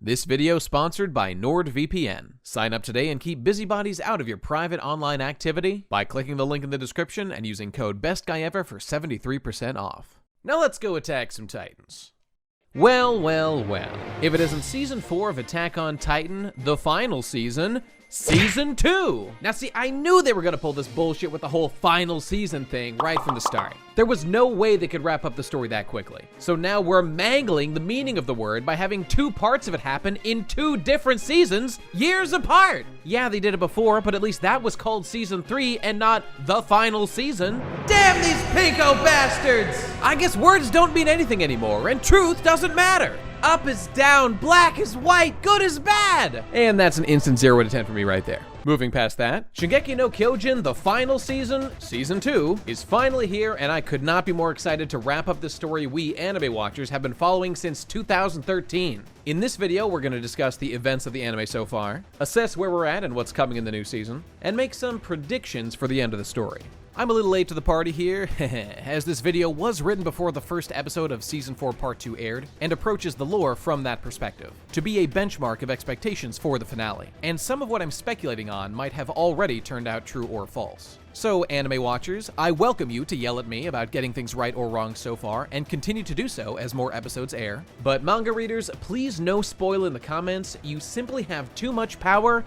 This video sponsored by NordVPN. Sign up today and keep busybodies out of your private online activity by clicking the link in the description and using code BestGuyEver for 73% off. Now let's go attack some Titans. Well. If it isn't Season 4 of Attack on Titan, the final season, Season 2! Now see, I knew they were gonna pull this bullshit with the whole final season thing right from the start. There was no way they could wrap up the story that quickly. So now we're mangling the meaning of the word by having two parts of it happen in two different seasons, years apart. Yeah, they did it before, but at least that was called Season 3 and not the final season. Damn these pinko bastards! I guess words don't mean anything anymore, and truth doesn't matter. Up is down, black is white, good is bad! And that's an instant 0 out of 10 for me right there. Moving past that, Shingeki no Kyojin, the final season, Season 2, is finally here, and I could not be more excited to wrap up the story we anime watchers have been following since 2013. In this video, we're going to discuss the events of the anime so far, assess where we're at and what's coming in the new season, and make some predictions for the end of the story. I'm a little late to the party here, as this video was written before the first episode of Season 4 Part 2 aired, and approaches the lore from that perspective, to be a benchmark of expectations for the finale, and some of what I'm speculating on might have already turned out true or false. So, anime watchers, I welcome you to yell at me about getting things right or wrong so far, and continue to do so as more episodes air. But manga readers, please no spoil in the comments, you simply have too much power,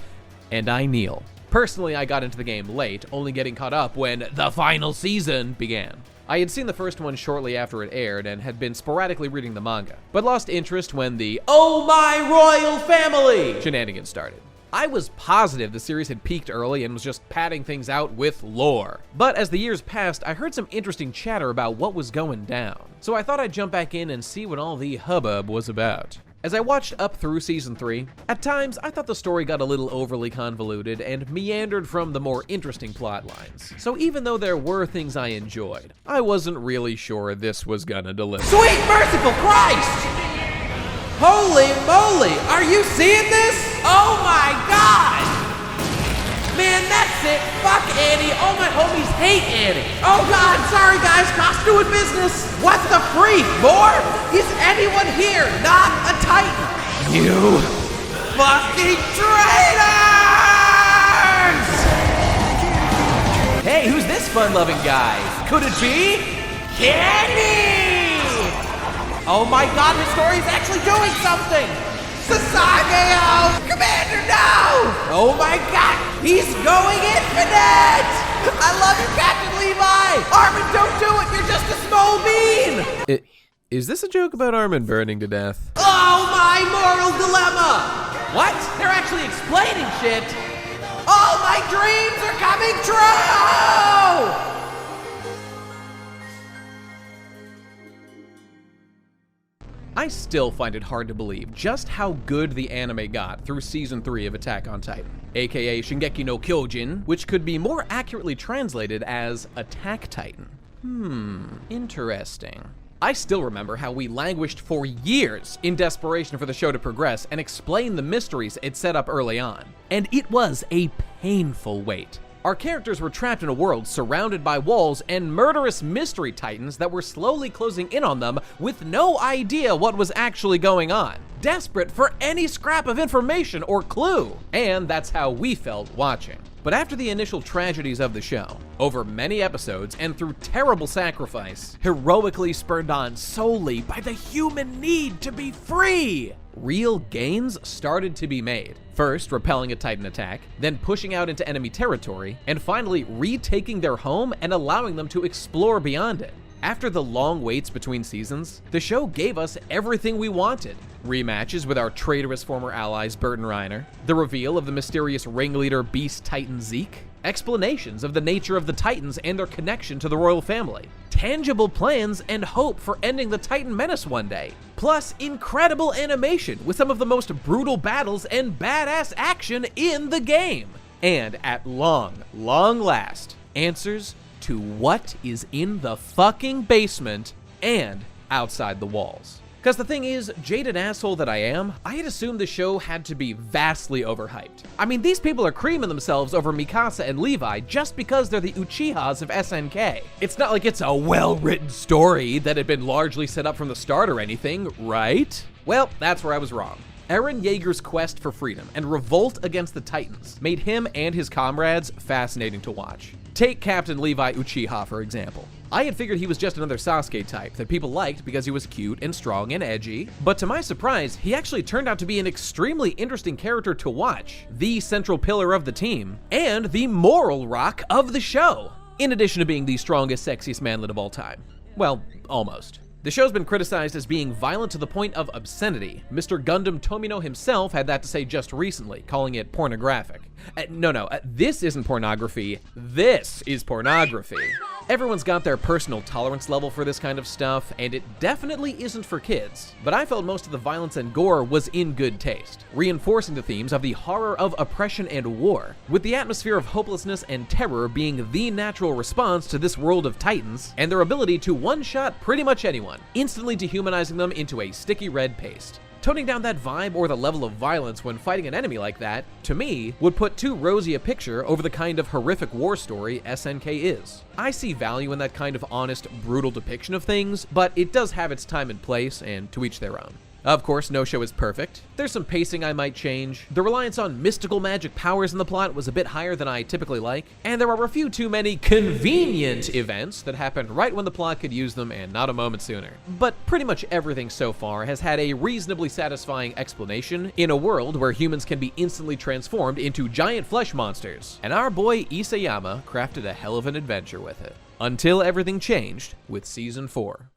and I kneel. Personally, I got into the game late, only getting caught up when the final season began. I had seen the first one shortly after it aired and had been sporadically reading the manga, but lost interest when the "Oh my royal family" shenanigans started. I was positive the series had peaked early and was just padding things out with lore. But as the years passed, I heard some interesting chatter about what was going down. So I thought I'd jump back in and see what all the hubbub was about. As I watched up through Season 3, at times I thought the story got a little overly convoluted and meandered from the more interesting plot lines. So even though there were things I enjoyed, I wasn't really sure this was gonna deliver. Sweet merciful Christ! Holy moly, are you seeing this? Oh my god! Man, that's it, fuck Annie, all my homies hate Annie. Oh god, sorry guys, cops doing business. What the freak, more? Is anyone here not a Titan? You fucking traitors! Hey, who's this fun-loving guy? Could it be Kenny? Oh my god, his story is actually doing something! Sasageo! Commander, no! Oh my god, he's going infinite! I love you, Captain Levi! Armin, don't do it, you're just a small bean! Is this a joke about Armin burning to death? Oh my moral dilemma! What? They're actually explaining shit! All my dreams are coming true! I still find it hard to believe just how good the anime got through Season 3 of Attack on Titan, aka Shingeki no Kyojin, which could be more accurately translated as Attack Titan. Interesting. I still remember how we languished for years in desperation for the show to progress and explain the mysteries it set up early on. And it was a painful wait. Our characters were trapped in a world surrounded by walls and murderous mystery titans that were slowly closing in on them with no idea what was actually going on, desperate for any scrap of information or clue. And that's how we felt watching. But after the initial tragedies of the show, over many episodes and through terrible sacrifice, heroically spurred on solely by the human need to be free, real gains started to be made. First, repelling a Titan attack, then pushing out into enemy territory, and finally retaking their home and allowing them to explore beyond it. After the long waits between seasons, the show gave us everything we wanted. Rematches with our traitorous former allies Bert and Reiner, the reveal of the mysterious ringleader Beast Titan Zeke, explanations of the nature of the Titans and their connection to the royal family, tangible plans and hope for ending the Titan menace one day, plus incredible animation with some of the most brutal battles and badass action in the game. And at long last, answers to what is in the fucking basement and outside the walls. Because the thing is, jaded asshole that I am, I had assumed the show had to be vastly overhyped. I mean, these people are creaming themselves over Mikasa and Levi just because they're the Uchihas of SNK. It's not like it's a well-written story that had been largely set up from the start or anything, right? Well, that's where I was wrong. Eren Jaeger's quest for freedom and revolt against the Titans made him and his comrades fascinating to watch. Take Captain Levi Uchiha, for example. I had figured he was just another Sasuke type that people liked because he was cute and strong and edgy, but to my surprise, he actually turned out to be an extremely interesting character to watch, the central pillar of the team, and the moral rock of the show, in addition to being the strongest, sexiest manlet of all time. Well, almost. The show's been criticized as being violent to the point of obscenity. Mr. Gundam Tomino himself had that to say just recently, calling it pornographic. This isn't pornography. This is pornography. Everyone's got their personal tolerance level for this kind of stuff, and it definitely isn't for kids. But I felt most of the violence and gore was in good taste, reinforcing the themes of the horror of oppression and war, with the atmosphere of hopelessness and terror being the natural response to this world of titans, and their ability to one-shot pretty much anyone, instantly dehumanizing them into a sticky red paste. Toning down that vibe or the level of violence when fighting an enemy like that, to me, would put too rosy a picture over the kind of horrific war story SNK is. I see value in that kind of honest, brutal depiction of things, but it does have its time and place, and to each their own. Of course, no show is perfect. There's some pacing I might change. The reliance on mystical magic powers in the plot was a bit higher than I typically like, and there are a few too many convenient events that happened right when the plot could use them and not a moment sooner. But pretty much everything so far has had a reasonably satisfying explanation in a world where humans can be instantly transformed into giant flesh monsters, and our boy Isayama crafted a hell of an adventure with it. Until everything changed with Season 4.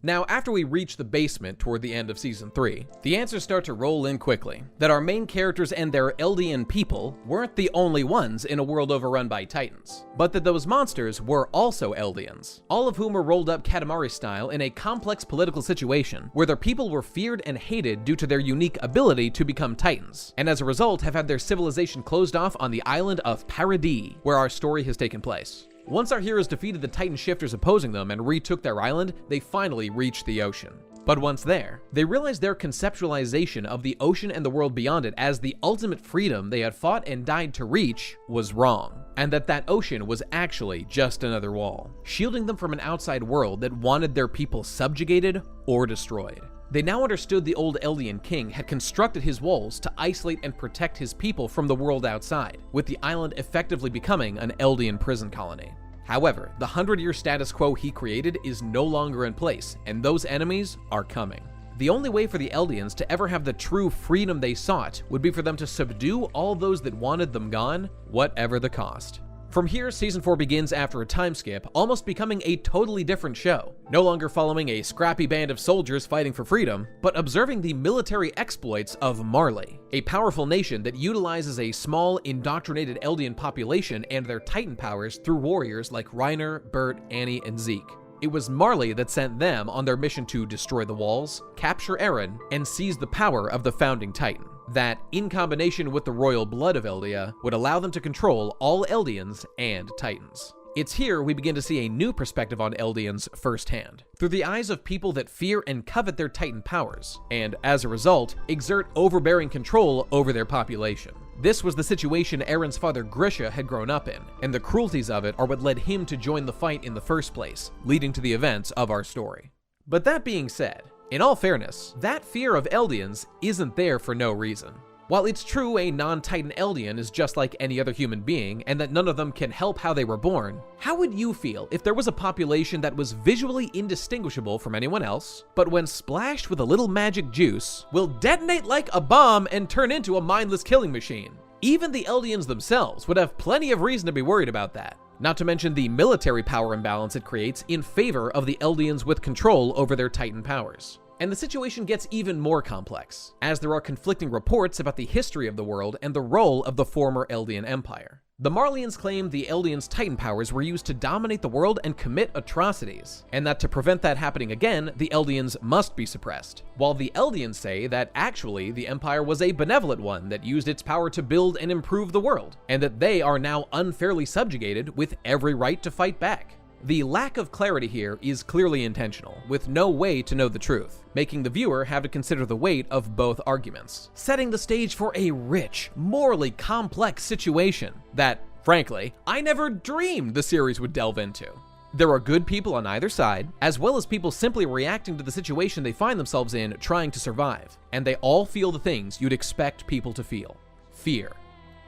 Now, after we reach the basement toward the end of Season 3, the answers start to roll in quickly, that our main characters and their Eldian people weren't the only ones in a world overrun by Titans, but that those monsters were also Eldians, all of whom were rolled up Katamari style in a complex political situation where their people were feared and hated due to their unique ability to become Titans, and as a result have had their civilization closed off on the island of Paradis, where our story has taken place. Once our heroes defeated the Titan shifters opposing them and retook their island, they finally reached the ocean. But once there, they realized their conceptualization of the ocean and the world beyond it as the ultimate freedom they had fought and died to reach was wrong, and that ocean was actually just another wall, shielding them from an outside world that wanted their people subjugated or destroyed. They now understood the old Eldian king had constructed his walls to isolate and protect his people from the world outside, with the island effectively becoming an Eldian prison colony. However, the 100-year status quo he created is no longer in place, and those enemies are coming. The only way for the Eldians to ever have the true freedom they sought would be for them to subdue all those that wanted them gone, whatever the cost. From here, Season 4 begins after a time skip, almost becoming a totally different show. No longer following a scrappy band of soldiers fighting for freedom, but observing the military exploits of Marley, a powerful nation that utilizes a small, indoctrinated Eldian population and their Titan powers through warriors like Reiner, Bert, Annie, and Zeke. It was Marley that sent them on their mission to destroy the walls, capture Eren, and seize the power of the founding Titan. That, in combination with the royal blood of Eldia, would allow them to control all Eldians and Titans. It's here we begin to see a new perspective on Eldians firsthand, through the eyes of people that fear and covet their Titan powers, and as a result, exert overbearing control over their population. This was the situation Eren's father Grisha had grown up in, and the cruelties of it are what led him to join the fight in the first place, leading to the events of our story. But that being said, in all fairness, that fear of Eldians isn't there for no reason. While it's true a non-Titan Eldian is just like any other human being, and that none of them can help how they were born, how would you feel if there was a population that was visually indistinguishable from anyone else, but when splashed with a little magic juice, will detonate like a bomb and turn into a mindless killing machine? Even the Eldians themselves would have plenty of reason to be worried about that. Not to mention the military power imbalance it creates in favor of the Eldians with control over their Titan powers. And the situation gets even more complex, as there are conflicting reports about the history of the world and the role of the former Eldian Empire. The Marleyans claim the Eldians' Titan powers were used to dominate the world and commit atrocities, and that to prevent that happening again, the Eldians must be suppressed. While the Eldians say that actually the Empire was a benevolent one that used its power to build and improve the world, and that they are now unfairly subjugated with every right to fight back. The lack of clarity here is clearly intentional, with no way to know the truth, making the viewer have to consider the weight of both arguments, setting the stage for a rich, morally complex situation that, frankly, I never dreamed the series would delve into. There are good people on either side, as well as people simply reacting to the situation they find themselves in trying to survive, and they all feel the things you'd expect people to feel. Fear,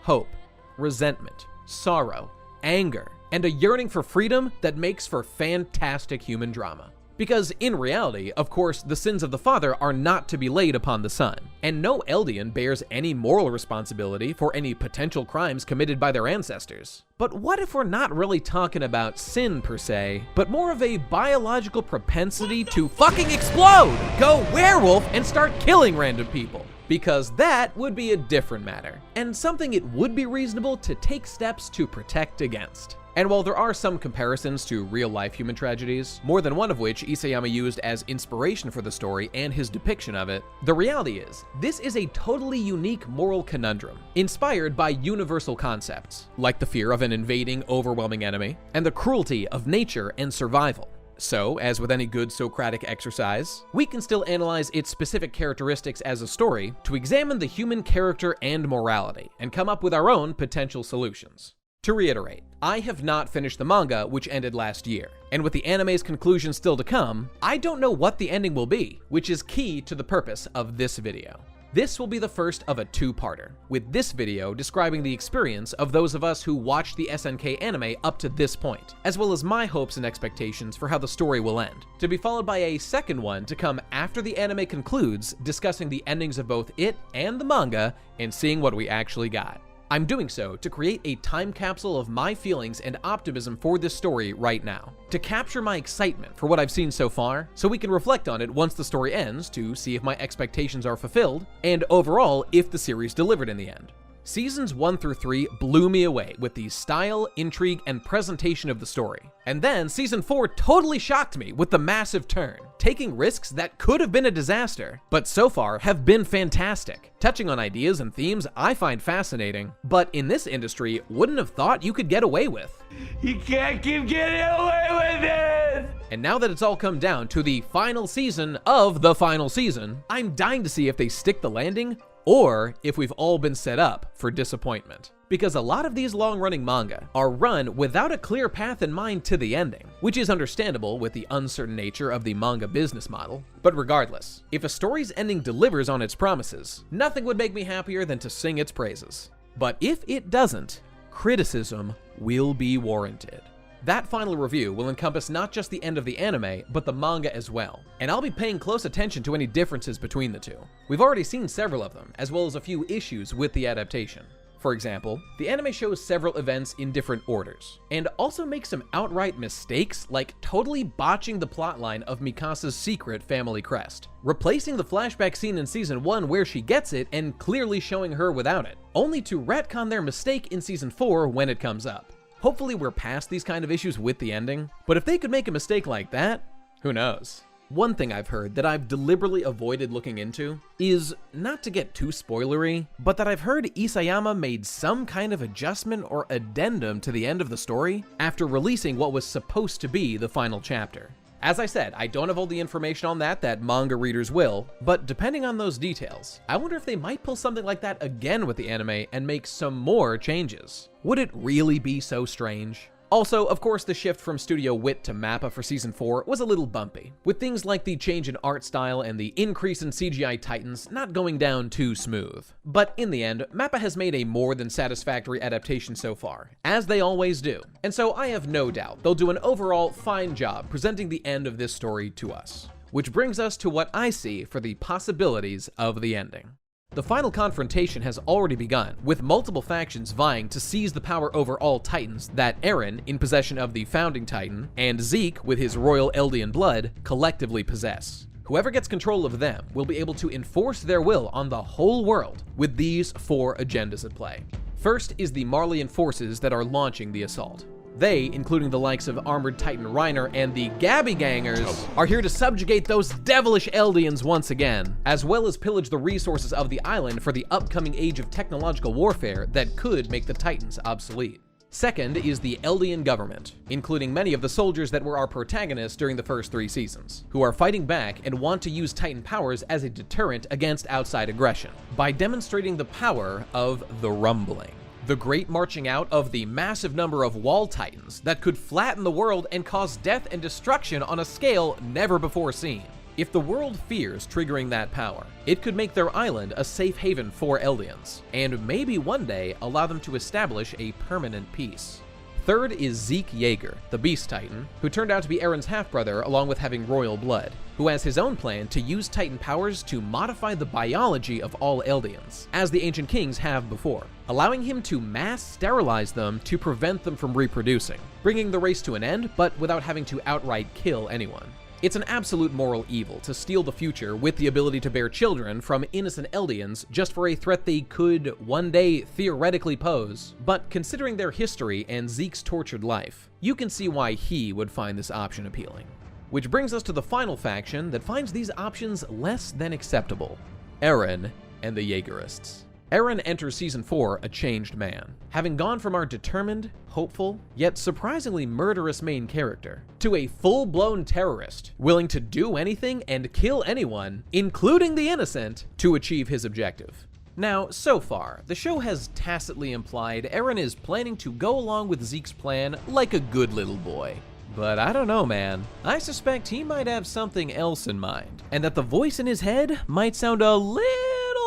hope, resentment, sorrow, anger, and a yearning for freedom that makes for fantastic human drama. Because in reality, of course, the sins of the father are not to be laid upon the son, and no Eldian bears any moral responsibility for any potential crimes committed by their ancestors. But what if we're not really talking about sin per se, but more of a biological propensity to fucking explode, go werewolf, and start killing random people? Because that would be a different matter, and something it would be reasonable to take steps to protect against. And while there are some comparisons to real-life human tragedies, more than one of which Isayama used as inspiration for the story and his depiction of it, the reality is, this is a totally unique moral conundrum, inspired by universal concepts, like the fear of an invading, overwhelming enemy, and the cruelty of nature and survival. So, as with any good Socratic exercise, we can still analyze its specific characteristics as a story to examine the human character and morality, and come up with our own potential solutions. To reiterate, I have not finished the manga, which ended last year, and with the anime's conclusion still to come, I don't know what the ending will be, which is key to the purpose of this video. This will be the first of a two-parter, with this video describing the experience of those of us who watched the SNK anime up to this point, as well as my hopes and expectations for how the story will end, to be followed by a second one to come after the anime concludes, discussing the endings of both it and the manga, and seeing what we actually got. I'm doing so to create a time capsule of my feelings and optimism for this story right now, to capture my excitement for what I've seen so far, so we can reflect on it once the story ends to see if my expectations are fulfilled, and overall, if the series delivered in the end. Seasons 1 through 3 blew me away with the style, intrigue, and presentation of the story. And then Season 4 totally shocked me with the massive turn, taking risks that could have been a disaster, but so far have been fantastic, touching on ideas and themes I find fascinating, but in this industry wouldn't have thought you could get away with. You can't keep getting away with it! And now that it's all come down to the final season of the final season, I'm dying to see if they stick the landing, or if we've all been set up for disappointment. Because a lot of these long-running manga are run without a clear path in mind to the ending, which is understandable with the uncertain nature of the manga business model. But regardless, if a story's ending delivers on its promises, nothing would make me happier than to sing its praises. But if it doesn't, criticism will be warranted. That final review will encompass not just the end of the anime, but the manga as well, and I'll be paying close attention to any differences between the two. We've already seen several of them, as well as a few issues with the adaptation. For example, the anime shows several events in different orders, and also makes some outright mistakes, like totally botching the plotline of Mikasa's secret family crest, replacing the flashback scene in Season 1 where she gets it and clearly showing her without it, only to retcon their mistake in Season 4 when it comes up. Hopefully we're past these kind of issues with the ending, but if they could make a mistake like that, who knows? One thing I've heard that I've deliberately avoided looking into is, not to get too spoilery, but that I've heard Isayama made some kind of adjustment or addendum to the end of the story after releasing what was supposed to be the final chapter. As I said, I don't have all the information on that manga readers will, but depending on those details, I wonder if they might pull something like that again with the anime and make some more changes. Would it really be so strange? Also, of course, the shift from Studio Wit to MAPPA for Season 4 was a little bumpy, with things like the change in art style and the increase in CGI titans not going down too smooth. But in the end, MAPPA has made a more than satisfactory adaptation so far, as they always do, and so I have no doubt they'll do an overall fine job presenting the end of this story to us. Which brings us to what I see for the possibilities of the ending. The final confrontation has already begun, with multiple factions vying to seize the power over all Titans that Eren, in possession of the Founding Titan, and Zeke, with his royal Eldian blood, collectively possess. Whoever gets control of them will be able to enforce their will on the whole world, with these 4 agendas at play. First is the Marleyan forces that are launching the assault. They, including the likes of Armored Titan Reiner and the Gabby Gangers, are here to subjugate those devilish Eldians once again, as well as pillage the resources of the island for the upcoming age of technological warfare that could make the Titans obsolete. Second is the Eldian government, including many of the soldiers that were our protagonists during the first 3 seasons, who are fighting back and want to use Titan powers as a deterrent against outside aggression, by demonstrating the power of the rumbling. The great marching out of the massive number of wall titans that could flatten the world and cause death and destruction on a scale never before seen. If the world fears triggering that power, it could make their island a safe haven for Eldians, and maybe one day allow them to establish a permanent peace. Third is Zeke Jaeger, the Beast Titan, who turned out to be Eren's half-brother along with having royal blood, who has his own plan to use Titan powers to modify the biology of all Eldians, as the ancient kings have before, allowing him to mass sterilize them to prevent them from reproducing, bringing the race to an end, but without having to outright kill anyone. It's an absolute moral evil to steal the future with the ability to bear children from innocent Eldians just for a threat they could one day theoretically pose. But considering their history and Zeke's tortured life, you can see why he would find this option appealing. Which brings us to the final faction that finds these options less than acceptable: Eren and the Jaegerists. Eren enters Season 4 a changed man, having gone from our determined, hopeful, yet surprisingly murderous main character, to a full-blown terrorist, willing to do anything and kill anyone, including the innocent, to achieve his objective. Now, so far, the show has tacitly implied Eren is planning to go along with Zeke's plan like a good little boy. But I don't know, man. I suspect he might have something else in mind, and that the voice in his head might sound a little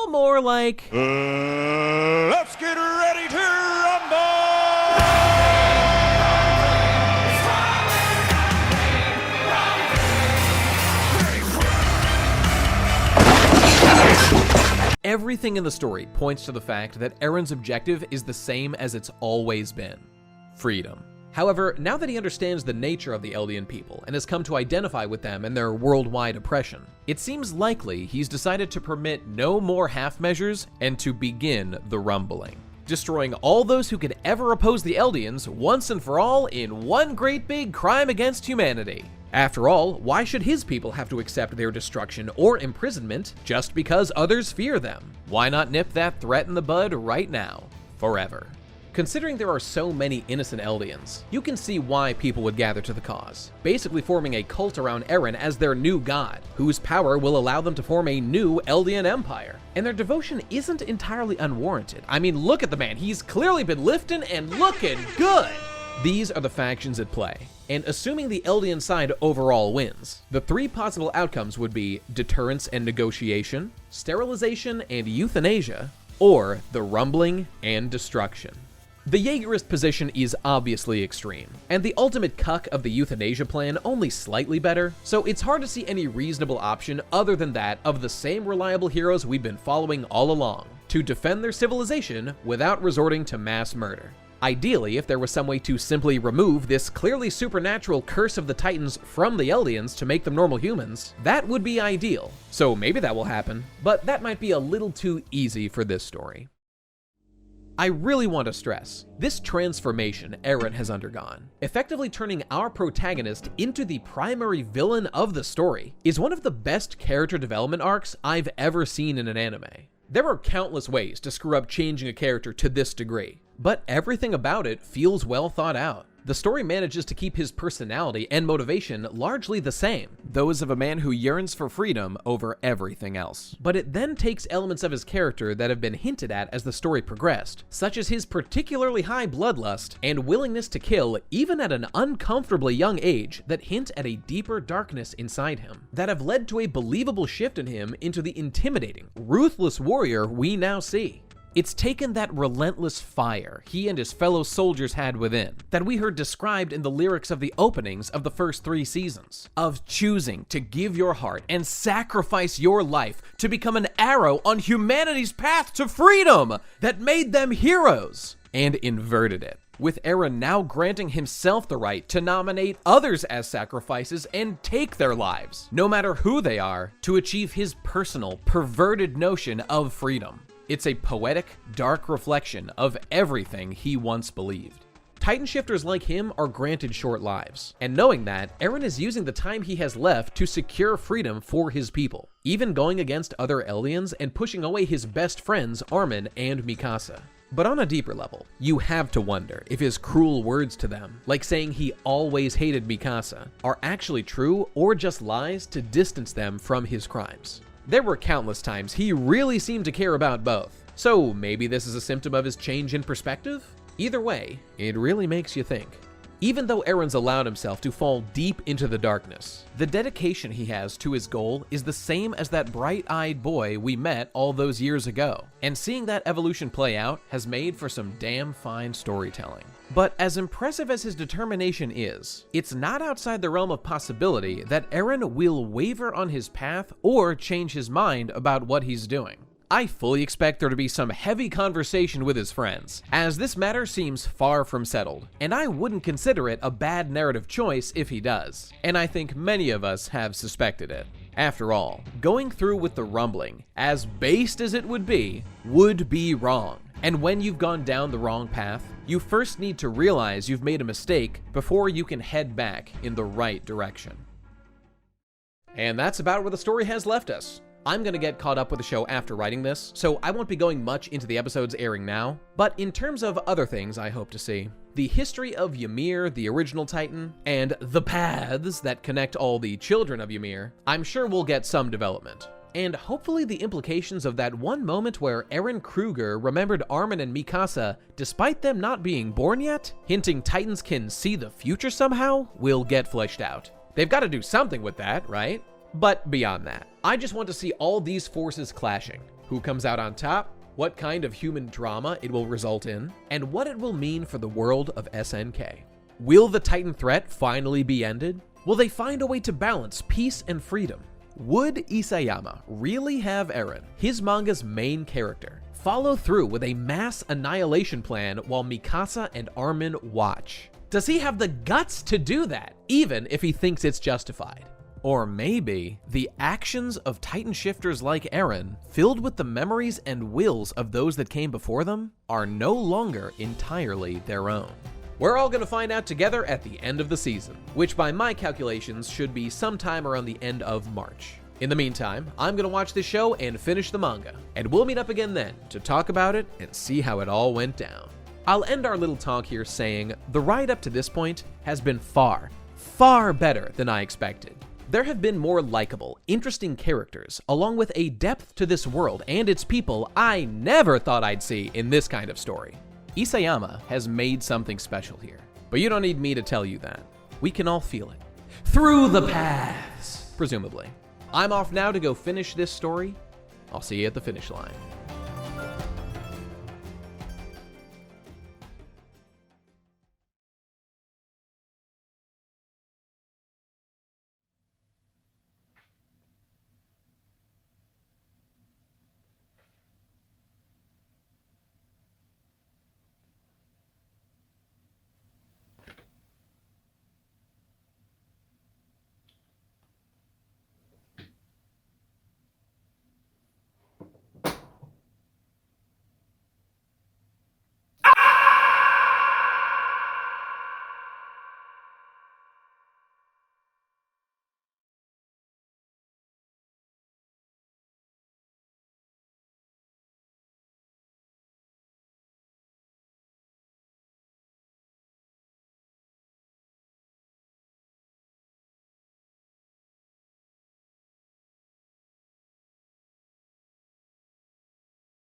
more like, let's get ready to rumble! Everything in the story points to the fact that Eren's objective is the same as it's always been: freedom. However, now that he understands the nature of the Eldian people and has come to identify with them and their worldwide oppression, it seems likely he's decided to permit no more half measures and to begin the rumbling, destroying all those who could ever oppose the Eldians once and for all in one great big crime against humanity. After all, why should his people have to accept their destruction or imprisonment just because others fear them? Why not nip that threat in the bud right now, forever? Considering there are so many innocent Eldians, you can see why people would gather to the cause, basically forming a cult around Eren as their new god, whose power will allow them to form a new Eldian empire. And their devotion isn't entirely unwarranted. I mean, look at the man, he's clearly been lifting and looking good! These are the factions at play, and assuming the Eldian side overall wins, the three possible outcomes would be deterrence and negotiation, sterilization and euthanasia, or the rumbling and destruction. The Jaegerist position is obviously extreme, and the ultimate cuck of the euthanasia plan only slightly better, so it's hard to see any reasonable option other than that of the same reliable heroes we've been following all along, to defend their civilization without resorting to mass murder. Ideally, if there was some way to simply remove this clearly supernatural curse of the Titans from the Eldians to make them normal humans, that would be ideal. So maybe that will happen, but that might be a little too easy for this story. I really want to stress, this transformation Eren has undergone, effectively turning our protagonist into the primary villain of the story, is one of the best character development arcs I've ever seen in an anime. There are countless ways to screw up changing a character to this degree, but everything about it feels well thought out. The story manages to keep his personality and motivation largely the same, those of a man who yearns for freedom over everything else. But it then takes elements of his character that have been hinted at as the story progressed, such as his particularly high bloodlust and willingness to kill even at an uncomfortably young age that hint at a deeper darkness inside him, that have led to a believable shift in him into the intimidating, ruthless warrior we now see. It's taken that relentless fire he and his fellow soldiers had within, that we heard described in the lyrics of the openings of the first 3 seasons, of choosing to give your heart and sacrifice your life to become an arrow on humanity's path to freedom that made them heroes, and inverted it, with Eren now granting himself the right to nominate others as sacrifices and take their lives, no matter who they are, to achieve his personal, perverted notion of freedom. It's a poetic, dark reflection of everything he once believed. Titan shifters like him are granted short lives, and knowing that, Eren is using the time he has left to secure freedom for his people, even going against other Eldians and pushing away his best friends Armin and Mikasa. But on a deeper level, you have to wonder if his cruel words to them, like saying he always hated Mikasa, are actually true or just lies to distance them from his crimes. There were countless times he really seemed to care about both, So maybe this is a symptom of his change in perspective? Either way, it really makes you think. Even though Eren's allowed himself to fall deep into the darkness, the dedication he has to his goal is the same as that bright-eyed boy we met all those years ago. And seeing that evolution play out has made for some damn fine storytelling. But as impressive as his determination is, it's not outside the realm of possibility that Eren will waver on his path or change his mind about what he's doing. I fully expect there to be some heavy conversation with his friends, as this matter seems far from settled, and I wouldn't consider it a bad narrative choice if he does, and I think many of us have suspected it. After all, going through with the rumbling, as based as it would be wrong. And when you've gone down the wrong path, you first need to realize you've made a mistake before you can head back in the right direction. And that's about where the story has left us. I'm gonna get caught up with the show after writing this, so I won't be going much into the episodes airing now, but in terms of other things I hope to see, the history of Ymir, the original Titan, and the paths that connect all the children of Ymir, I'm sure we'll get some development. And hopefully the implications of that one moment where Eren Kruger remembered Armin and Mikasa despite them not being born yet, hinting Titans can see the future somehow, will get fleshed out. They've got to do something with that, right? But beyond that, I just want to see all these forces clashing. Who comes out on top, what kind of human drama it will result in, and what it will mean for the world of SNK. Will the Titan threat finally be ended? Will they find a way to balance peace and freedom? Would Isayama really have Eren, his manga's main character, follow through with a mass annihilation plan while Mikasa and Armin watch? Does he have the guts to do that, even if he thinks it's justified? Or maybe the actions of Titan shifters like Eren, filled with the memories and wills of those that came before them, are no longer entirely their own. We're all gonna find out together at the end of the season, which by my calculations should be sometime around the end of March. In the meantime, I'm gonna watch this show and finish the manga, and we'll meet up again then to talk about it and see how it all went down. I'll end our little talk here saying the ride up to this point has been far, far better than I expected. There have been more likable, interesting characters, along with a depth to this world and its people I never thought I'd see in this kind of story. Isayama has made something special here, but you don't need me to tell you that. We can all feel it. Through the paths, presumably. I'm off now to go finish this story. I'll see you at the finish line.